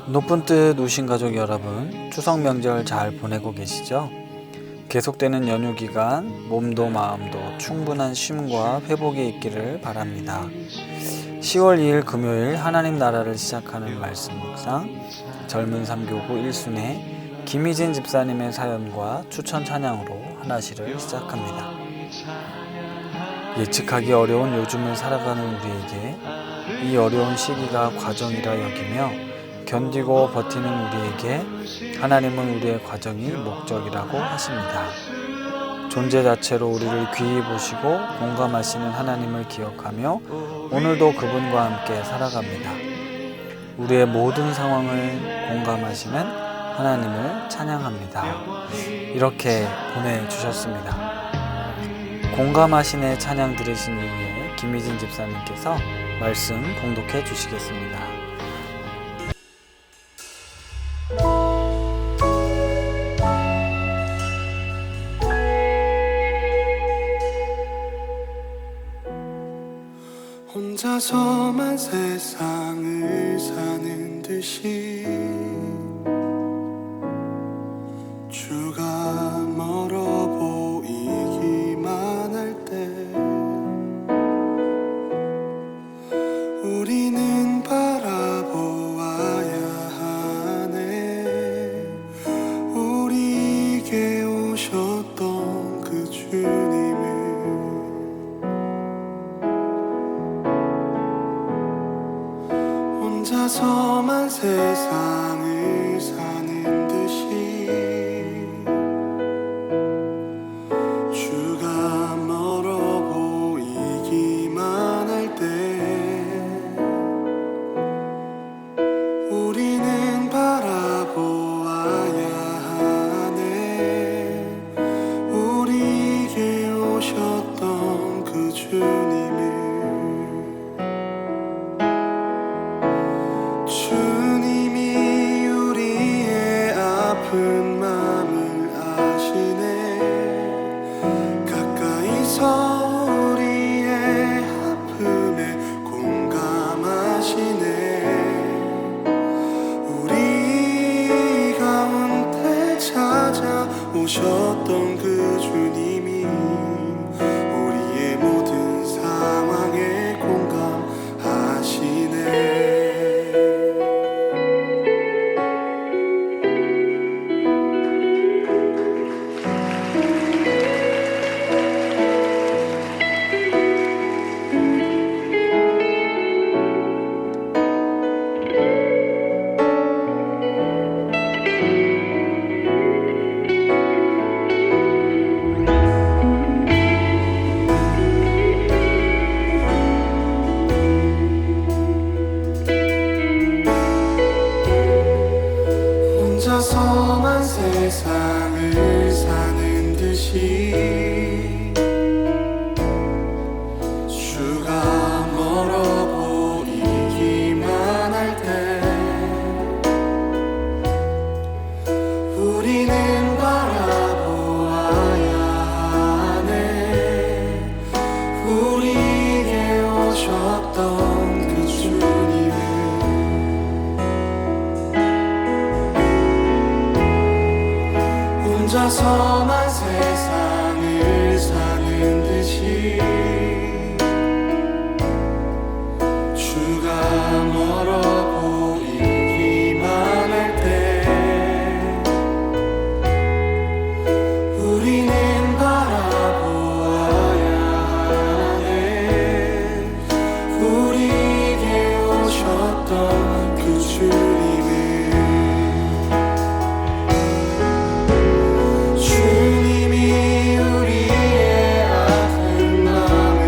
높은 뜻 우신 가족 여러분, 추석 명절 잘 보내고 계시죠? 계속되는 연휴 기간 몸도 마음도 충분한 쉼과 회복이 있기를 바랍니다. 10월 2일 금요일 하나님 나라를 시작하는 말씀 묵상, 젊은 삼교구 1순회 김희진 집사님의 사연과 추천 찬양으로 하나시를 시작합니다. 예측하기 어려운 요즘을 살아가는 우리에게 이 어려운 시기가 과정이라 여기며 견디고 버티는 우리에게 하나님은 우리의 과정이 목적이라고 하십니다. 존재 자체로 우리를 귀히 보시고 공감하시는 하나님을 기억하며 오늘도 그분과 함께 살아갑니다. 우리의 모든 상황을 공감하시는 하나님을 찬양합니다. 이렇게 보내주셨습니다. 공감하시네 찬양 들으신 이후에 김희진 집사님께서 말씀 봉독해 주시겠습니다. 혼자서만 세상을 사는 듯이 주가 멀어 보이기만 할 때 우리는 바라보아야 하네. 우리에게 오셨던 그 주님을 혼자서만 세상을 사는 듯이 주가 멀어 보이기만 할 때 우리는 바라보아야 하네. 우리에게 오셨던 그 주님을 주님이 우리의 아픈 마음을 아시네. 가까이서 우리의 아픔에 공감하시네. 우리 가운데 찾아오셨던 그 주님이 우리의 모든 상황에 공감하시네. 혼자서만 세상을 사는 듯이 주가 멀어 보이기만 할 때 우리는 바라보아야 하네. 우리에게 오셨던 그 주님을 혼자서만 세상을 사는 듯이 주가 멀어 보이기만 할 때 우리는 바라보아야 하네. 우리에게 오셨던 그 주님을 주님이 우리의 아픈 마음을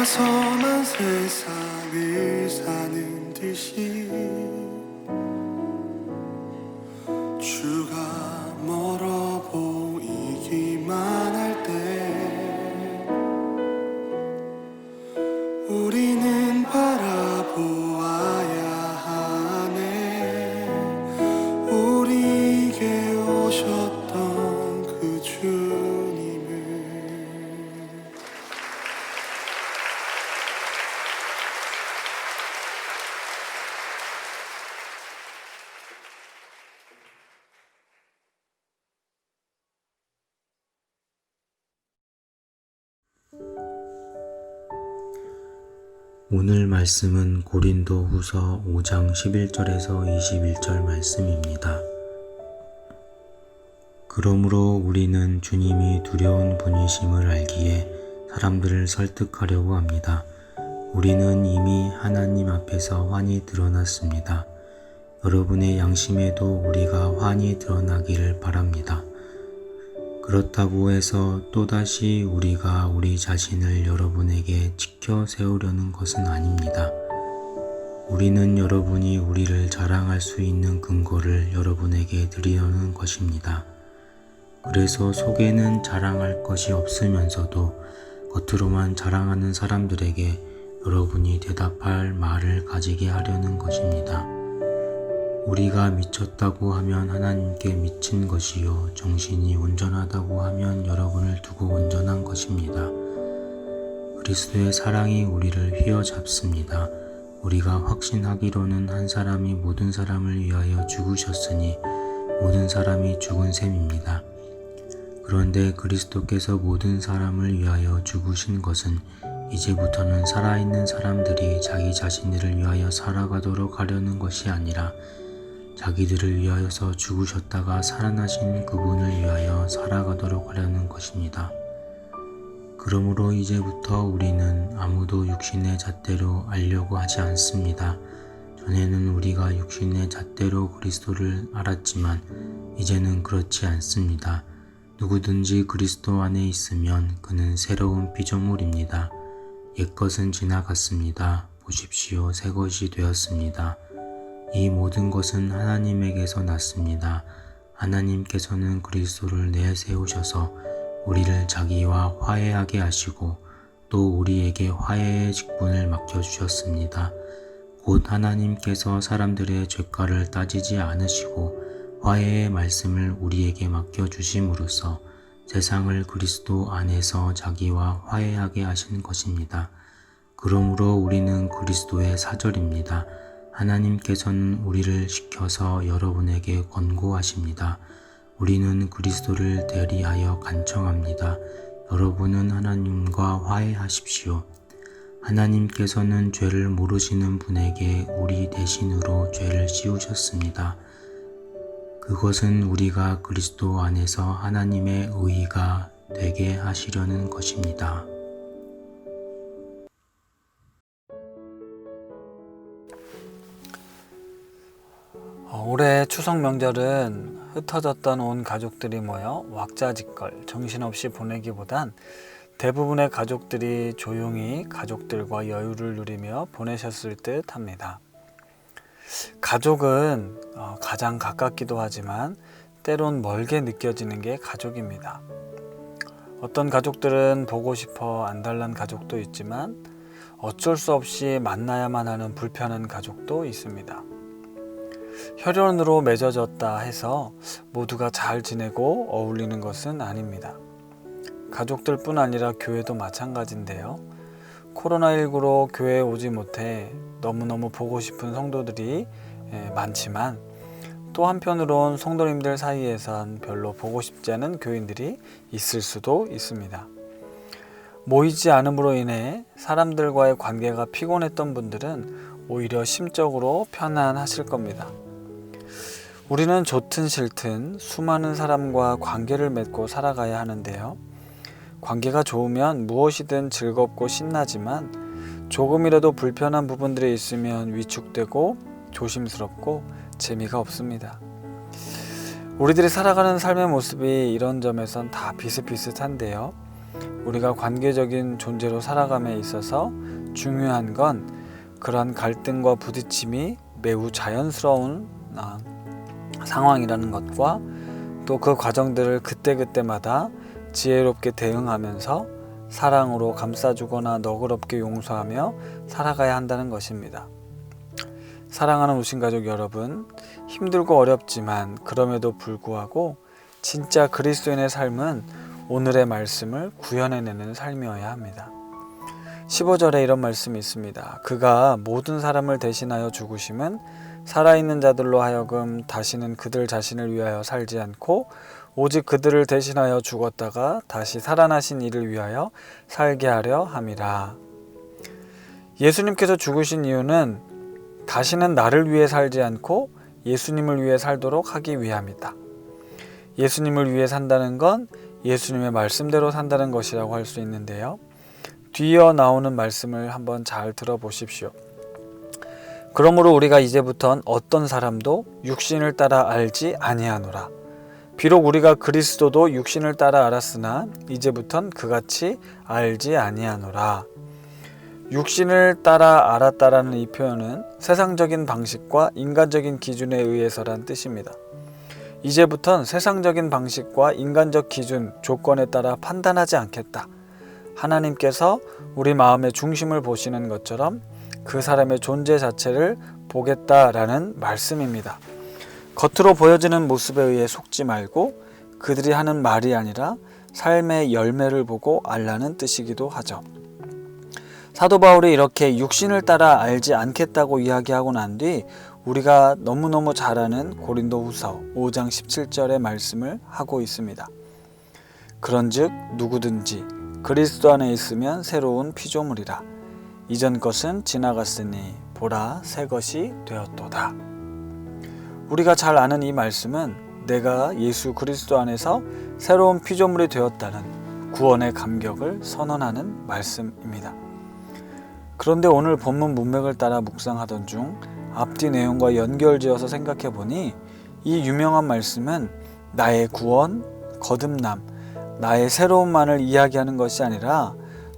나서만 세상을 사는 듯이 주가 멀어 보이기만 할 때 우리는 바라보아야 하네. 우리에게 오셨던 그 주님을. 오늘 말씀은 고린도 후서 5장 11절에서 21절 말씀입니다. 그러므로 우리는 주님이 두려운 분이심을 알기에 사람들을 설득하려고 합니다. 우리는 이미 하나님 앞에서 환히 드러났습니다. 여러분의 양심에도 우리가 환히 드러나기를 바랍니다. 그렇다고 해서 또다시 우리가 우리 자신을 여러분에게 지켜 세우려는 것은 아닙니다. 우리는 여러분이 우리를 자랑할 수 있는 근거를 여러분에게 드리려는 것입니다. 그래서 속에는 자랑할 것이 없으면서도 겉으로만 자랑하는 사람들에게 여러분이 대답할 말을 가지게 하려는 것입니다. 우리가 미쳤다고 하면 하나님께 미친 것이요, 정신이 온전하다고 하면 여러분을 두고 온전한 것입니다. 그리스도의 사랑이 우리를 휘어잡습니다. 우리가 확신하기로는 한 사람이 모든 사람을 위하여 죽으셨으니 모든 사람이 죽은 셈입니다. 그런데 그리스도께서 모든 사람을 위하여 죽으신 것은 이제부터는 살아있는 사람들이 자기 자신들을 위하여 살아가도록 하려는 것이 아니라 자기들을 위하여서 죽으셨다가 살아나신 그분을 위하여 살아가도록 하려는 것입니다. 그러므로 이제부터 우리는 아무도 육신의 잣대로 알려고 하지 않습니다. 전에는 우리가 육신의 잣대로 그리스도를 알았지만 이제는 그렇지 않습니다. 누구든지 그리스도 안에 있으면 그는 새로운 피조물입니다. 옛것은 지나갔습니다. 보십시오, 새 것이 되었습니다. 이 모든 것은 하나님에게서 났습니다. 하나님께서는 그리스도를 내세우셔서 우리를 자기와 화해하게 하시고 또 우리에게 화해의 직분을 맡겨주셨습니다. 곧 하나님께서 사람들의 죄가를 따지지 않으시고 화해의 말씀을 우리에게 맡겨주심으로써 세상을 그리스도 안에서 자기와 화해하게 하신 것입니다. 그러므로 우리는 그리스도의 사절입니다. 하나님께서는 우리를 시켜서 여러분에게 권고하십니다. 우리는 그리스도를 대리하여 간청합니다. 여러분은 하나님과 화해하십시오. 하나님께서는 죄를 모르시는 분에게 우리 대신으로 죄를 씌우셨습니다. 그것은 우리가 그리스도 안에서 하나님의 의의가 되게 하시려는 것입니다. 올해 추석 명절은 흩어졌던 온 가족들이 모여 왁자지껄 정신없이 보내기보단 대부분의 가족들이 조용히 가족들과 여유를 누리며 보내셨을 듯 합니다. 가족은 가장 가깝기도 하지만 때론 멀게 느껴지는 게 가족입니다. 어떤 가족들은 보고 싶어 안달난 가족도 있지만 어쩔 수 없이 만나야만 하는 불편한 가족도 있습니다. 혈연으로 맺어졌다 해서 모두가 잘 지내고 어울리는 것은 아닙니다. 가족들뿐 아니라 교회도 마찬가지인데요. 코로나19로 교회에 오지 못해 너무너무 보고 싶은 성도들이 많지만 또 한편으론 성도님들 사이에선 별로 보고 싶지 않은 교인들이 있을 수도 있습니다. 모이지 않음으로 인해 사람들과의 관계가 피곤했던 분들은 오히려 심적으로 편안하실 겁니다. 우리는 좋든 싫든 수많은 사람과 관계를 맺고 살아가야 하는데요. 관계가 좋으면 무엇이든 즐겁고 신나지만 조금이라도 불편한 부분들이 있으면 위축되고 조심스럽고 재미가 없습니다. 우리들이 살아가는 삶의 모습이 이런 점에선 다 비슷비슷한데요. 우리가 관계적인 존재로 살아감에 있어서 중요한 건 그런 갈등과 부딪힘이 매우 자연스러운 상황이라는 것과 또 그 과정들을 그때그때마다 지혜롭게 대응하면서 사랑으로 감싸주거나 너그럽게 용서하며 살아가야 한다는 것입니다. 사랑하는 우신가족 여러분, 힘들고 어렵지만 그럼에도 불구하고 진짜 그리스도인의 삶은 오늘의 말씀을 구현해내는 삶이어야 합니다. 15절에 이런 말씀이 있습니다. 그가 모든 사람을 대신하여 죽으심은 살아있는 자들로 하여금 다시는 그들 자신을 위하여 살지 않고 오직 그들을 대신하여 죽었다가 다시 살아나신 이를 위하여 살게 하려 함이라. 예수님께서 죽으신 이유는 다시는 나를 위해 살지 않고 예수님을 위해 살도록 하기 위함이다. 예수님을 위해 산다는 건 예수님의 말씀대로 산다는 것이라고 할 수 있는데요. 뒤이어 나오는 말씀을 한번 잘 들어보십시오. 그러므로 우리가 이제부턴 어떤 사람도 육신을 따라 알지 아니하노라. 비록 우리가 그리스도도 육신을 따라 알았으나 이제부턴 그같이 알지 아니하노라. 육신을 따라 알았다라는 이 표현은 세상적인 방식과 인간적인 기준에 의해서란 뜻입니다. 이제부턴 세상적인 방식과 인간적 기준, 조건에 따라 판단하지 않겠다. 하나님께서 우리 마음의 중심을 보시는 것처럼 그 사람의 존재 자체를 보겠다라는 말씀입니다. 겉으로 보여지는 모습에 의해 속지 말고 그들이 하는 말이 아니라 삶의 열매를 보고 알라는 뜻이기도 하죠. 사도 바울이 이렇게 육신을 따라 알지 않겠다고 이야기하고 난 뒤 우리가 너무너무 잘 아는 고린도후서 5장 17절의 말씀을 하고 있습니다. 그런즉 누구든지 그리스도 안에 있으면 새로운 피조물이라. 이전 것은 지나갔으니 보라 새 것이 되었도다. 우리가 잘 아는 이 말씀은 내가 예수 그리스도 안에서 새로운 피조물이 되었다는 구원의 감격을 선언하는 말씀입니다. 그런데 오늘 본문 문맥을 따라 묵상하던 중 앞뒤 내용과 연결지어서 생각해 보니 이 유명한 말씀은 나의 구원, 거듭남, 나의 새로움만을 이야기하는 것이 아니라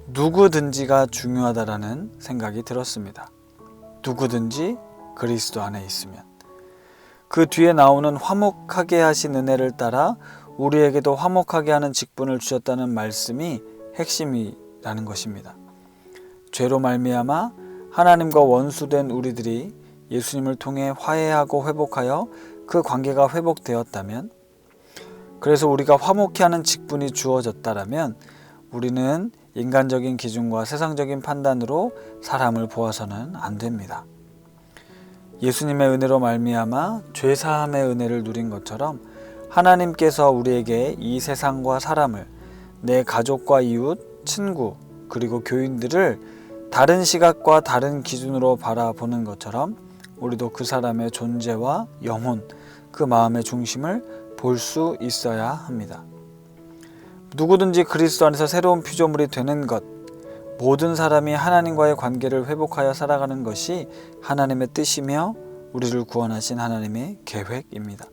누구든지가 중요하다라는 생각이 들었습니다. 누구든지 그리스도 안에 있으면. 그 뒤에 나오는 화목하게 하신 은혜를 따라 우리에게도 화목하게 하는 직분을 주셨다는 말씀이 핵심이라는 것입니다. 죄로 말미암아 하나님과 원수된 우리들이 예수님을 통해 화해하고 회복하여 그 관계가 회복되었다면, 그래서 우리가 화목케 하는 직분이 주어졌다라면 우리는 인간적인 기준과 세상적인 판단으로 사람을 보아서는 안 됩니다. 예수님의 은혜로 말미암아 죄사함의 은혜를 누린 것처럼 하나님께서 우리에게 이 세상과 사람을, 내 가족과 이웃, 친구, 그리고 교인들을 다른 시각과 다른 기준으로 바라보는 것처럼 우리도 그 사람의 존재와 영혼, 그 마음의 중심을 볼 수 있어야 합니다. 누구든지 그리스도 안에서 새로운 피조물이 되는 것, 모든 사람이 하나님과의 관계를 회복하여 살아가는 것이 하나님의 뜻이며 우리를 구원하신 하나님의 계획입니다.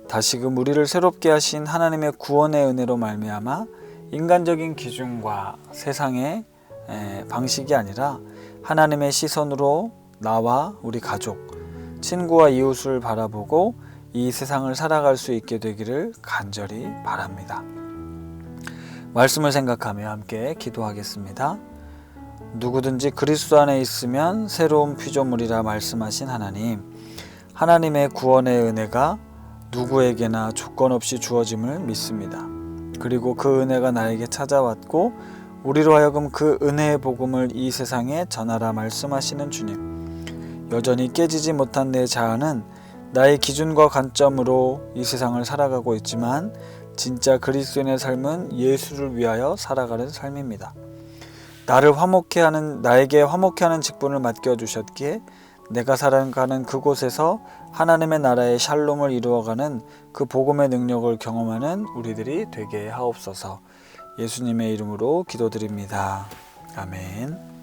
다시금 우리를 새롭게 하신 하나님의 구원의 은혜로 말미암아 인간적인 기준과 세상의 방식이 아니라 하나님의 시선으로 나와 우리 가족, 친구와 이웃을 바라보고 이 세상을 살아갈 수 있게 되기를 간절히 바랍니다. 말씀을 생각하며 함께 기도하겠습니다. 누구든지 그리스도 안에 있으면 새로운 피조물이라 말씀하신 하나님, 하나님의 구원의 은혜가 누구에게나 조건 없이 주어짐을 믿습니다. 그리고 그 은혜가 나에게 찾아왔고 우리로 하여금 그 은혜의 복음을 이 세상에 전하라 말씀하시는 주님, 여전히 깨지지 못한 내 자아는 나의 기준과 관점으로 이 세상을 살아가고 있지만 진짜 그리스도인의 삶은 예수를 위하여 살아가는 삶입니다. 나에게 화목케 하는 직분을 맡겨주셨기에 내가 살아가는 그곳에서 하나님의 나라의 샬롬을 이루어가는 그 복음의 능력을 경험하는 우리들이 되게 하옵소서. 예수님의 이름으로 기도드립니다. 아멘.